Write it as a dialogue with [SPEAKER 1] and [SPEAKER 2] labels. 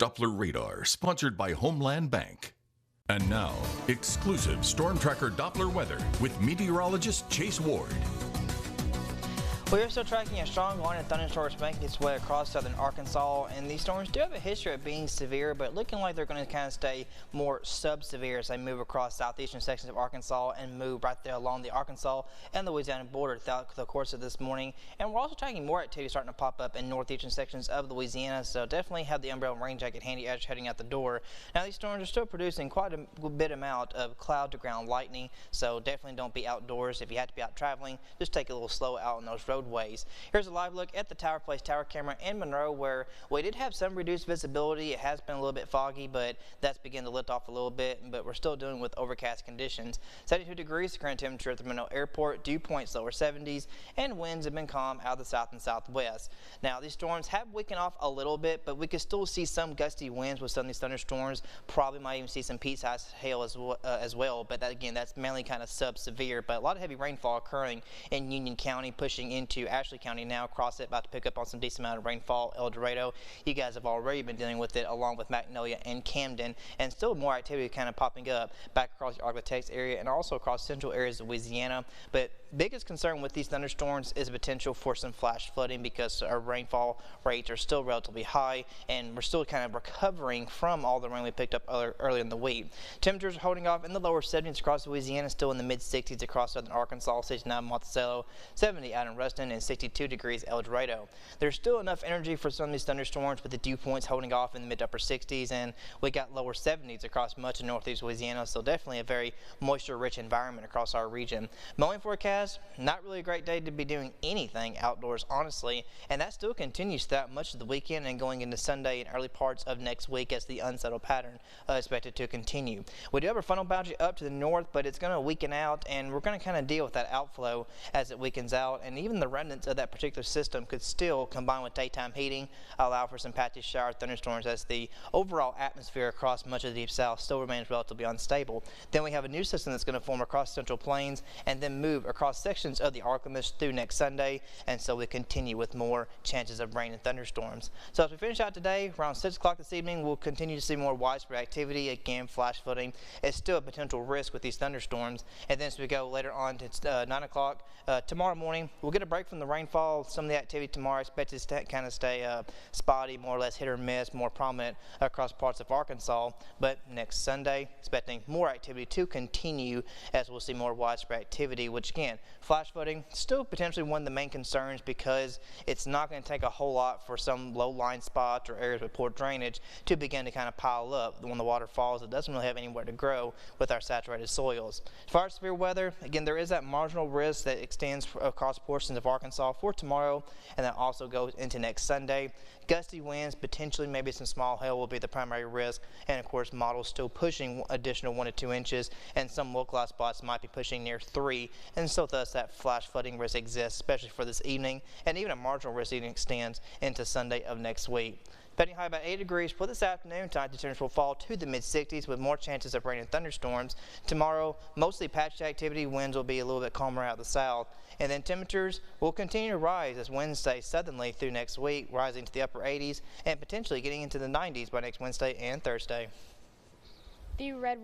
[SPEAKER 1] Doppler radar, sponsored by Homeland Bank. And now, exclusive Storm Tracker Doppler weather with meteorologist Chase Ward.
[SPEAKER 2] We are still tracking a strong line of thunderstorms making its way across southern Arkansas, and these storms do have a history of being severe, but looking like they're going to kind of stay more sub-severe as they move across southeastern sections of Arkansas and move right there along the Arkansas and the Louisiana border throughout the course of this morning. And we're also tracking more activity starting to pop up in northeastern sections of Louisiana, so definitely have the umbrella and rain jacket handy as you're heading out the door. Now, these storms are still producing quite a bit amount of cloud to ground lightning, so definitely don't be outdoors. If you have to be out traveling, just take it a little slow out on those roadways. Here's a live look at the Tower Place tower camera in Monroe, where we did have some reduced visibility. It has been a little bit foggy, but that's beginning to lift off a little bit, but we're still dealing with overcast conditions. 72 degrees, the current temperature at the Monroe Airport, Dewpoints lower 70s, and winds have been calm out of the south and southwest. Now, these storms have weakened off a little bit, but we could still see some gusty winds with some of these thunderstorms. Probably might even see some pea-sized hail as well, but that, again, that's mainly kind of sub-severe. But a lot of heavy rainfall occurring in Union County, pushing into Ashley County now, across it, about to pick up on some decent amount of rainfall. El Dorado, you guys have already been dealing with it, along with Magnolia and Camden, and still more activity kind of popping up back across the ArkLaTex area and also across central areas of Louisiana. But biggest concern with these thunderstorms is the potential for some flash flooding, because our rainfall rates are still relatively high, and we're still kind of recovering from all the rain we picked up earlier in the week. Temperatures are holding off in the lower 70s across Louisiana, still in the mid 60s across southern Arkansas, 69 Monticello, 70 out in Ruston, and 62 degrees El Dorado. There's still enough energy for some of these thunderstorms, with the dew points holding off in the mid to upper 60s, and we got lower 70s across much of northeast Louisiana, so definitely a very moisture rich environment across our region. Mowing forecast, not really a great day to be doing anything outdoors, honestly, and that still continues throughout much of the weekend and going into Sunday and early parts of next week as the unsettled pattern expected to continue. We do have a frontal boundary up to the north, but it's going to weaken out, and we're going to kind of deal with that outflow as it weakens out, and even the remnants of that particular system could still, combined with daytime heating, allow for some patchy shower thunderstorms as the overall atmosphere across much of the deep south still remains relatively unstable. Then we have a new system that's going to form across central plains and then move across sections of the ArkLaTex through next Sunday, and so we continue with more chances of rain and thunderstorms. So as we finish out today, around 6 o'clock this evening, we'll continue to see more widespread activity. Again, flash flooding is still a potential risk with these thunderstorms, and then as we go later on to 9 o'clock tomorrow morning, we'll get a break from the rainfall. Some of the activity tomorrow expected to kind of stay spotty, more or less hit or miss, more prominent across parts of Arkansas. But next Sunday, expecting more activity to continue as we'll see more widespread activity, which again, flash flooding still potentially one of the main concerns, because it's not going to take a whole lot for some low-lying spots or areas with poor drainage to begin to kind of pile up. When the water falls, it doesn't really have anywhere to grow with our saturated soils. As far as severe weather, again, there is that marginal risk that extends across portions of Arkansas for tomorrow, and that also goes into next Sunday. Gusty winds, potentially maybe some small hail will be the primary risk, and of course models still pushing additional 1 to 2 inches, and some localized spots might be pushing near 3, and so thus that flash flooding risk exists, especially for this evening, and even a marginal risk even extends into Sunday of next week. Expecting high about 8 degrees for this afternoon. Tonight the temperatures will fall to the mid 60s with more chances of rain and thunderstorms. Tomorrow, mostly patchy activity. Winds will be a little bit calmer out of the south. And then temperatures will continue to rise as winds stay southerly through next week, rising to the upper 80s and potentially getting into the 90s by next Wednesday and Thursday.
[SPEAKER 3] The red